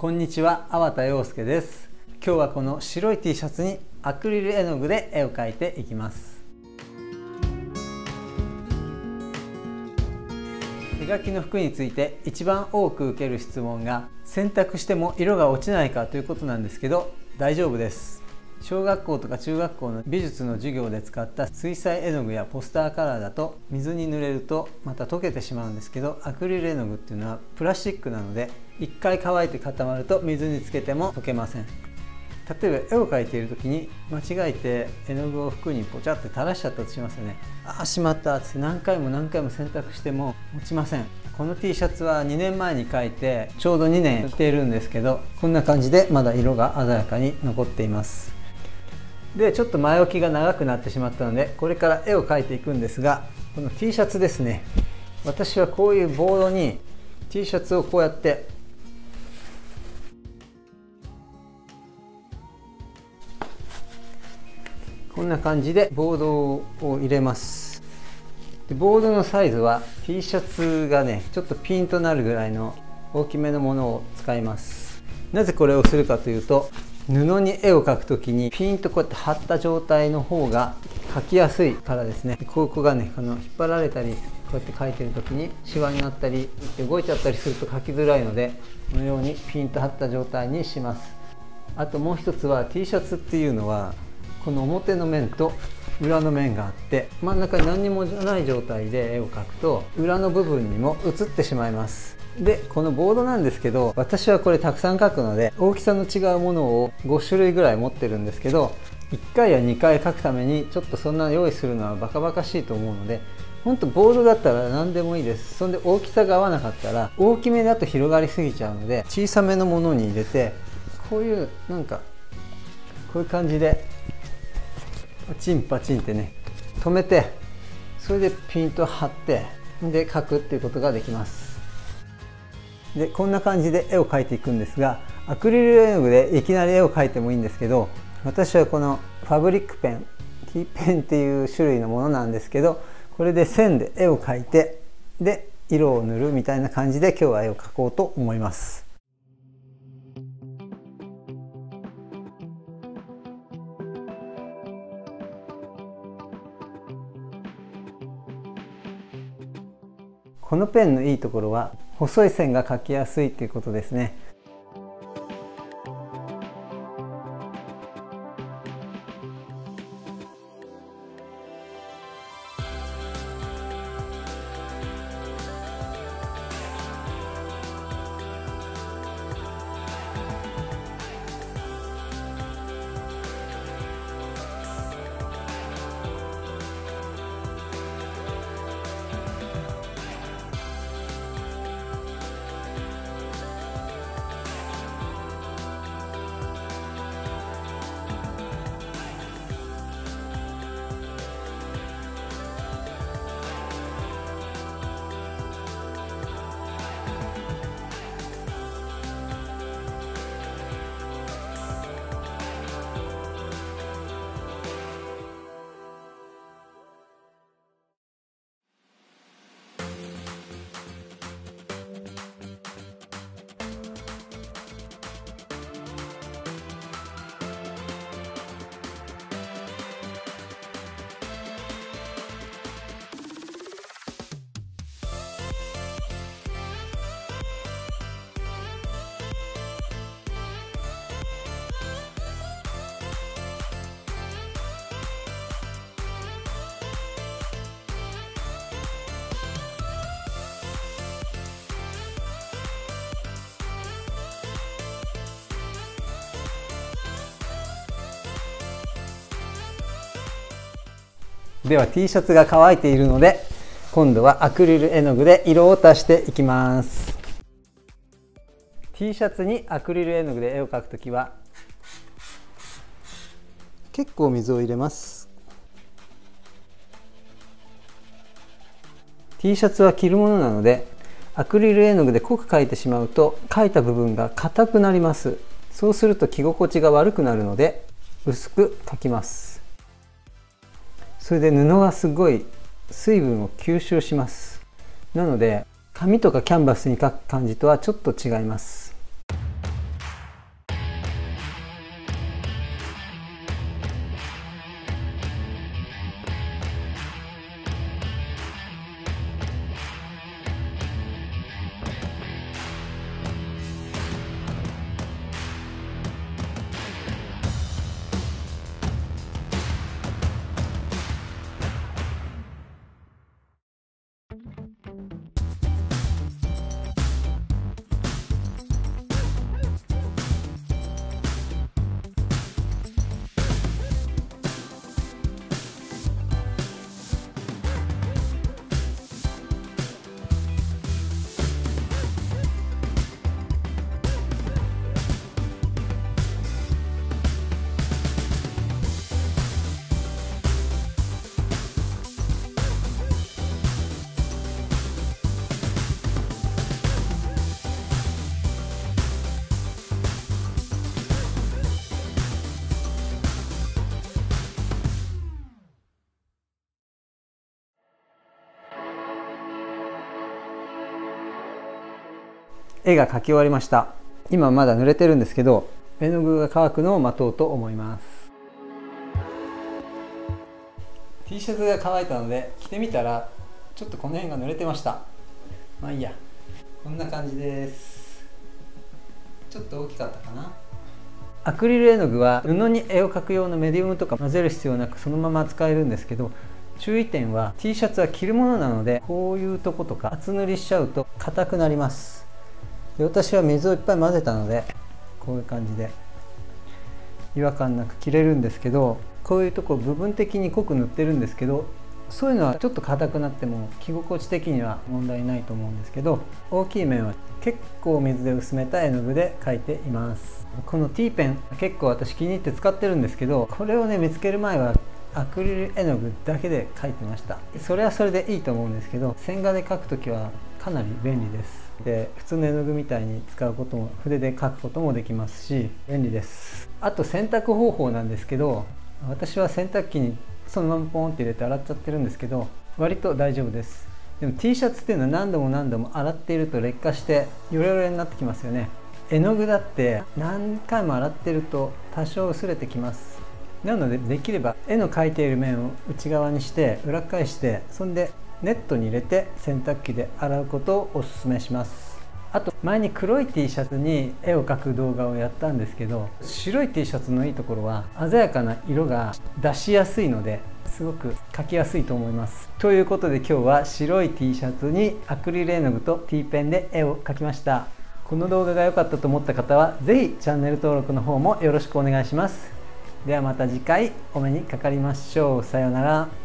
こんにちは、粟田洋介です。今日はこの白い T シャツにアクリル絵の具で絵を描いていきます。手書きの服について一番多く受ける質問が、洗濯しても色が落ちないかということなんですけど、大丈夫です。小学校とか中学校の美術の授業で使った水彩絵の具やポスターカラーだと水に濡れるとまた溶けてしまうんですけど、アクリル絵の具っていうのはプラスチックなので、一回乾いて固まると水につけても溶けません。例えば絵を描いている時に間違えて絵の具を服にポチャって垂らしちゃったとしますよね。ああしまったって何回も何回も洗濯しても落ちません。この T シャツは2年前に描いてちょうど2年着ているんですけど、こんな感じでまだ色が鮮やかに残っています。でちょっと前置きが長くなってしまったので、これから絵を描いていくんですが、この T シャツですね、私はこういうボードに T シャツをこうやってこんな感じでボードを入れます。でボードのサイズは T シャツがねちょっとピンとなるぐらいの大きめのものを使います。なぜこれをするかというと、布に絵を描くときにピンとこうやって貼った状態の方が描きやすいからですね。ここがね引っ張られたりこうやって描いてる時にシワになったり動いちゃったりすると描きづらいので、このようにピンと貼った状態にします。あともう一つは T シャツっていうのはこの表の面と裏の面があって、真ん中に何にもない状態で絵を描くと裏の部分にも映ってしまいます。でこのボードなんですけど、私はこれたくさん描くので大きさの違うものを5種類ぐらい持ってるんですけど、1回や2回描くためにちょっとそんな用意するのはバカバカしいと思うので、本当ボードだったら何でもいいです。そんで大きさが合わなかったら、大きめだと広がりすぎちゃうので小さめのものに入れて、こういうなんかこういう感じでパチンパチンってね止めて、それでピンと張ってで描くっていうことができます。でこんな感じで絵を描いていくんですが、アクリル絵の具でいきなり絵を描いてもいいんですけど、私はこのファブリックペン T ペンっていう種類のものなんですけど、これで線で絵を描いてで色を塗るみたいな感じで今日は絵を描こうと思います。このペンのいいところは細い線が描きやすいということですね。では T シャツが乾いているので、今度はアクリル絵の具で色を足していきます。 T シャツにアクリル絵の具で絵を描くときは結構水を入れます。 T シャツは着るものなので、アクリル絵の具で濃く描いてしまうと描いた部分が硬くなります。そうすると着心地が悪くなるので薄く描きます。それで布がすごい水分を吸収します。なので紙とかキャンバスに描く感じとはちょっと違います。絵が描き終わりました。今まだ濡れてるんですけど、絵の具が乾くのを待とうと思います。 T シャツが乾いたので着てみたらちょっとこの辺が濡れてました。まあいいや、こんな感じです。ちょっと大きかったかな。アクリル絵の具は布に絵を描く用のメディウムとか混ぜる必要なくそのまま使えるんですけど、注意点は T シャツは着るものなので、こういうとことか厚塗りしちゃうと硬くなります。で、私は水をいっぱい混ぜたのでこういう感じで違和感なく着れるんですけど、こういうとこ部分的に濃く塗ってるんですけど、そういうのはちょっと硬くなっても着心地的には問題ないと思うんですけど、大きい面は結構水で薄めた絵の具で描いています。この T ペン結構私気に入って使ってるんですけど、これをね見つける前はアクリル絵の具だけで描いてました。それはそれでいいと思うんですけど、線画で描くときはかなり便利です。で、普通の絵の具みたいに使うことも筆で描くこともできますし便利です。あと洗濯方法なんですけど、私は洗濯機にそのままポンって入れて洗っちゃってるんですけど、割と大丈夫です。でも T シャツっていうのは何度も何度も洗っていると劣化してヨレヨレになってきますよね。絵の具だって何回も洗ってると多少薄れてきます。なのでできれば絵の描いている面を内側にして裏返して、そんでネットに入れて洗濯機で洗うことをおすすめします。あと前に黒い T シャツに絵を描く動画をやったんですけど、白い T シャツのいいところは鮮やかな色が出しやすいのですごく描きやすいと思います。ということで今日は白い T シャツにアクリル絵の具と T ペンで絵を描きました。この動画が良かったと思った方は是非チャンネル登録の方もよろしくお願いします。ではまた次回お目にかかりましょう。さようなら。